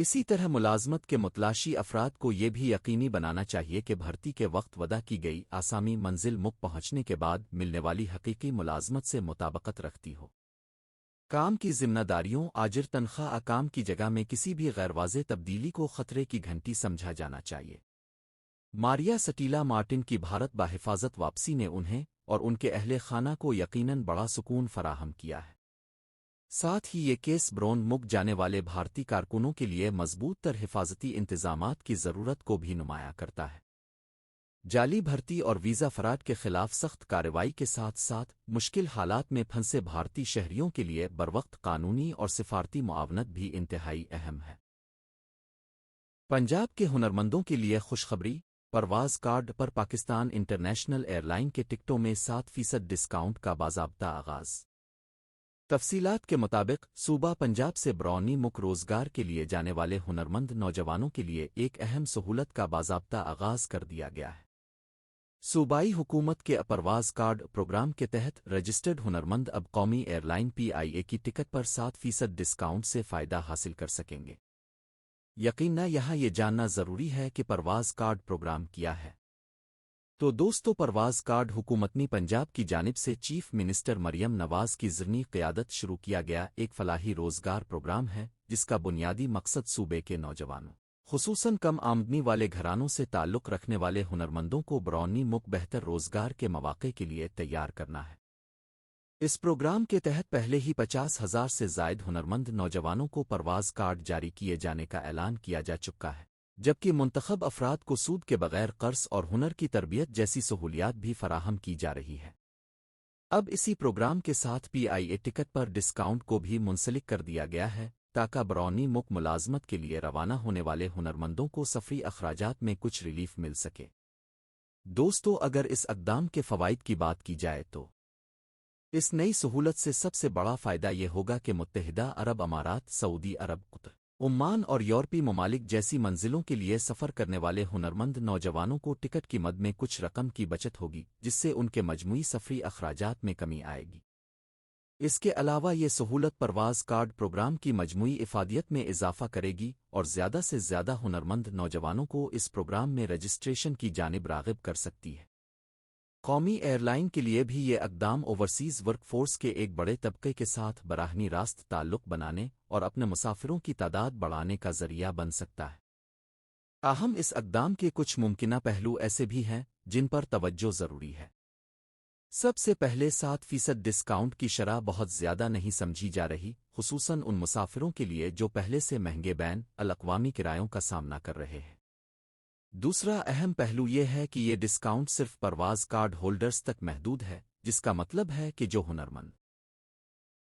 اسی طرح ملازمت کے متلاشی افراد کو یہ بھی یقینی بنانا چاہیے کہ بھرتی کے وقت وعدہ کی گئی آسامی منزل مک پہنچنے کے بعد ملنے والی حقیقی ملازمت سے مطابقت رکھتی ہو۔ کام کی ذمہ داریوں آجر تنخواہ کام کی جگہ میں کسی بھی غیر واضح تبدیلی کو خطرے کی گھنٹی سمجھا جانا چاہیے۔ ماریا سٹیلا مارٹن کی بھارت بحفاظت واپسی نے انہیں اور ان کے اہل خانہ کو یقیناً بڑا سکون فراہم کیا ہے۔ ساتھ ہی یہ کیس برون مک جانے والے بھارتی کارکنوں کے لیے مضبوط تر حفاظتی انتظامات کی ضرورت کو بھی نمایاں کرتا ہے۔ جعلی بھرتی اور ویزا فراڈ کے خلاف سخت کارروائی کے ساتھ ساتھ مشکل حالات میں پھنسے بھارتی شہریوں کے لیے بروقت قانونی اور سفارتی معاونت بھی انتہائی اہم ہے۔ پنجاب کے ہنرمندوں کے لیے خوشخبری، پرواز کارڈ پر پاکستان انٹرنیشنل ایئر لائن کے ٹکٹوں میں 7% ڈسکاؤنٹ کا باضابطہ آغاز۔ تفصیلات کے مطابق صوبہ پنجاب سے برونی مک روزگار کے لیے جانے والے ہنرمند نوجوانوں کے لیے ایک اہم سہولت کا باضابطہ آغاز کر دیا گیا ہے۔ صوبائی حکومت کے پرواز کارڈ پروگرام کے تحت رجسٹرڈ ہنرمند اب قومی ایئر لائن PIA کی ٹکٹ پر 7% ڈسکاؤنٹ سے فائدہ حاصل کر سکیں گے۔ یقیناً یہاں یہ جاننا ضروری ہے کہ پرواز کارڈ پروگرام کیا ہے۔ تو دوستو، پرواز کارڈ حکومتنی پنجاب کی جانب سے چیف منسٹر مریم نواز کی ذرنی قیادت شروع کیا گیا ایک فلاحی روزگار پروگرام ہے، جس کا بنیادی مقصد صوبے کے نوجوانوں، خصوصاً کم آمدنی والے گھرانوں سے تعلق رکھنے والے ہنرمندوں کو برونی مک بہتر روزگار کے مواقع کے لیے تیار کرنا ہے۔ اس پروگرام کے تحت پہلے ہی 50,000 سے زائد ہنرمند نوجوانوں کو پرواز کارڈ جاری کیے جانے کا اعلان کیا جا چکا ہے، جبکہ منتخب افراد کو سود کے بغیر قرض اور ہنر کی تربیت جیسی سہولیات بھی فراہم کی جا رہی ہے۔ اب اسی پروگرام کے ساتھ PIA ٹکٹ پر ڈسکاؤنٹ کو بھی منسلک کر دیا گیا ہے، تاکہ برونی مک ملازمت کے لیے روانہ ہونے والے ہنرمندوں کو سفری اخراجات میں کچھ ریلیف مل سکے۔ دوستو، اگر اس اقدام کے فوائد کی بات کی جائے تو اس نئی سہولت سے سب سے بڑا فائدہ یہ ہوگا کہ متحدہ عرب امارات، سعودی عرب، قطر، عمان اور یورپی ممالک جیسی منزلوں کے لیے سفر کرنے والے ہنرمند نوجوانوں کو ٹکٹ کی مد میں کچھ رقم کی بچت ہوگی، جس سے ان کے مجموعی سفری اخراجات میں کمی آئے گی۔ اس کے علاوہ یہ سہولت پرواز کارڈ پروگرام کی مجموعی افادیت میں اضافہ کرے گی اور زیادہ سے زیادہ ہنرمند نوجوانوں کو اس پروگرام میں رجسٹریشن کی جانب راغب کر سکتی ہے۔ قومی ایئر لائن کے لیے بھی یہ اقدام اوورسیز ورک فورس کے ایک بڑے طبقے کے ساتھ براہ راست تعلق بنانے اور اپنے مسافروں کی تعداد بڑھانے کا ذریعہ بن سکتا ہے۔ تاہم اس اقدام کے کچھ ممکنہ پہلو ایسے بھی ہیں جن پر توجہ ضروری ہے۔ سب سے پہلے 7% ڈسکاؤنٹ کی شرح بہت زیادہ نہیں سمجھی جا رہی، خصوصاً ان مسافروں کے لیے جو پہلے سے مہنگے بین الاقوامی کرایوں کا سامنا کر رہے ہیں۔ دوسرا اہم پہلو یہ ہے کہ یہ ڈسکاؤنٹ صرف پرواز کارڈ ہولڈرز تک محدود ہے، جس کا مطلب ہے کہ جو ہنرمند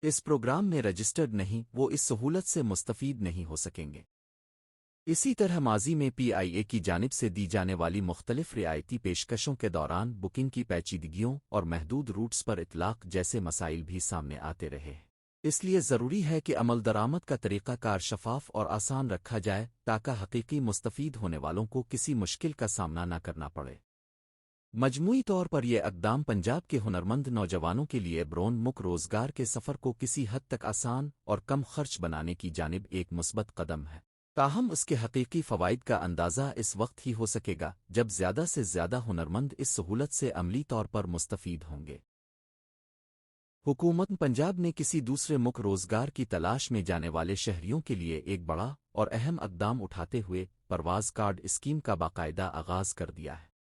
اس پروگرام میں رجسٹرڈ نہیں، وہ اس سہولت سے مستفید نہیں ہو سکیں گے۔ اسی طرح ماضی میں PIA کی جانب سے دی جانے والی مختلف رعایتی پیشکشوں کے دوران بکنگ کی پیچیدگیوں اور محدود روٹس پر اطلاق جیسے مسائل بھی سامنے آتے رہے ہیں۔ اس لیے ضروری ہے کہ عمل درآمد کا طریقہ کار شفاف اور آسان رکھا جائے تاکہ حقیقی مستفید ہونے والوں کو کسی مشکل کا سامنا نہ کرنا پڑے۔ مجموعی طور پر یہ اقدام پنجاب کے ہنرمند نوجوانوں کے لیے برون مک روزگار کے سفر کو کسی حد تک آسان اور کم خرچ بنانے کی جانب ایک مثبت قدم ہے۔ تاہم اس کے حقیقی فوائد کا اندازہ اس وقت ہی ہو سکے گا جب زیادہ سے زیادہ ہنرمند اس سہولت سے عملی طور پر مستفید ہوں گے۔ حکومت پنجاب نے کسی دوسرے مک روزگار کی تلاش میں جانے والے شہریوں کے لیے ایک بڑا اور اہم اقدام اٹھاتے ہوئے پرواز کارڈ اسکیم کا باقاعدہ آغاز کر دیا ہے۔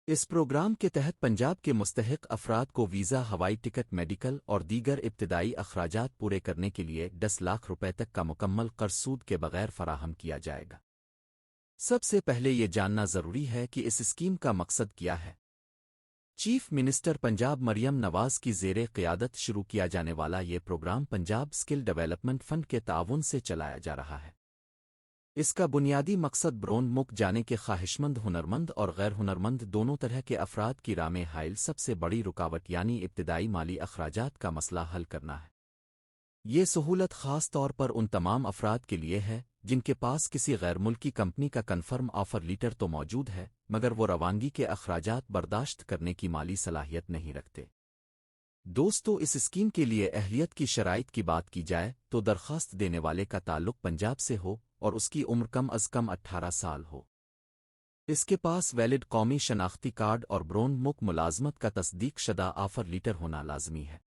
اس پروگرام کے تحت پنجاب کے مستحق افراد کو ویزا، ہوائی ٹکٹ، میڈیکل اور دیگر ابتدائی اخراجات پورے کرنے کے لیے 10 لاکھ روپے تک کا مکمل قرض سود کے بغیر فراہم کیا جائے گا۔ سب سے پہلے یہ جاننا ضروری ہے کہ اس اسکیم کا مقصد کیا ہے۔ چیف منسٹر پنجاب مریم نواز کی زیر قیادت شروع کیا جانے والا یہ programme Punjab skill development fund کے تعاون سے چلایا جا رہا ہے۔ اس کا بنیادی مقصد برون مک جانے کے خواہشمند ہنرمند اور غیر ہنرمند دونوں طرح کے افراد کی راہ میں حائل سب سے بڑی رکاوٹ یعنی ابتدائی مالی اخراجات کا مسئلہ حل کرنا ہے۔ یہ سہولت خاص طور پر ان تمام افراد کے لیے ہے جن کے پاس کسی غیر ملکی کمپنی کا کنفرم آفر لیٹر تو موجود ہے مگر وہ روانگی کے اخراجات برداشت کرنے کی مالی صلاحیت نہیں رکھتے۔ دوستو، اس اسکیم کے لیے اہلیت کی شرائط کی بات کی جائے تو درخواست دینے والے کا تعلق پنجاب سے ہو اور اس کی عمر کم از کم 18 سال ہو۔ اس کے پاس ویلڈ قومی شناختی کارڈ اور برون مک ملازمت کا تصدیق شدہ آفر لیٹر ہونا لازمی ہے۔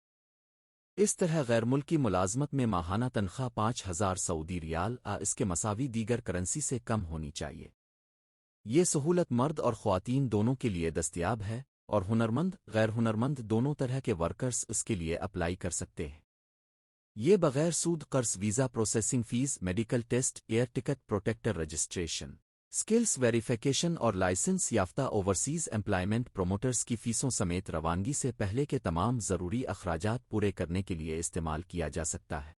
اس طرح غیر ملکی ملازمت میں ماہانہ تنخواہ 5,000 سعودی ریال اس کے مساوی دیگر کرنسی سے کم ہونی چاہیے۔ یہ سہولت مرد اور خواتین دونوں کے لیے دستیاب ہے، اور ہنرمند غیر ہنرمند دونوں طرح کے ورکرز اس کے لیے اپلائی کر سکتے ہیں۔ یہ بغیر سود قرض visa processing fee, medical test, air ticket protector registration, skills verification اور لائسنس یافتہ اوورسیز امپلائمنٹ پروموٹرز کی فیسوں سمیت روانگی سے پہلے کے تمام ضروری اخراجات پورے کرنے کے لیے استعمال کیا جا سکتا ہے۔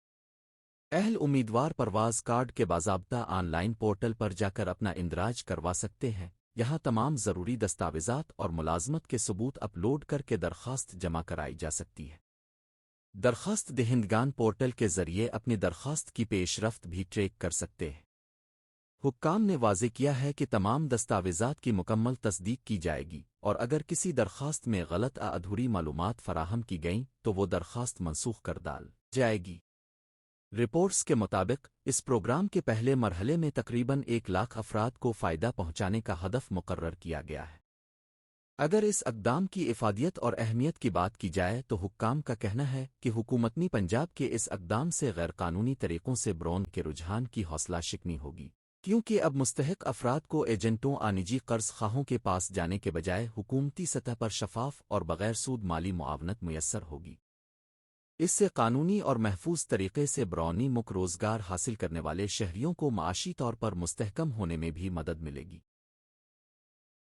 اہل امیدوار پرواز کارڈ کے باضابطہ آن لائن پورٹل پر جا کر اپنا اندراج کروا سکتے ہیں۔ یہاں تمام ضروری دستاویزات اور ملازمت کے ثبوت اپلوڈ کر کے درخواست جمع کرائی جا سکتی ہے۔ درخواست دہندگان پورٹل کے ذریعے اپنی درخواست کی پیش رفت بھی ٹریک کر سکتے ہیں۔ حکام نے واضح کیا ہے کہ تمام دستاویزات کی مکمل تصدیق کی جائے گی، اور اگر کسی درخواست میں غلط یا ادھوری معلومات فراہم کی گئیں تو وہ درخواست منسوخ کر ڈال جائے گی۔ رپورٹس کے مطابق اس پروگرام کے پہلے مرحلے میں تقریباً 1,00,000 افراد کو فائدہ پہنچانے کا ہدف مقرر کیا گیا ہے۔ اگر اس اقدام کی افادیت اور اہمیت کی بات کی جائے تو حکام کا کہنا ہے کہ حکومت پنجاب کے اس اقدام سے غیر قانونی طریقوں سے برون کے رجحان کی حوصلہ شکنی ہوگی، کیونکہ اب مستحق افراد کو ایجنٹوں اور نجی قرض خواہوں کے پاس جانے کے بجائے حکومتی سطح پر شفاف اور بغیر سود مالی معاونت میسر ہوگی۔ اس سے قانونی اور محفوظ طریقے سے برونی مک روزگار حاصل کرنے والے شہریوں کو معاشی طور پر مستحکم ہونے میں بھی مدد ملے گی۔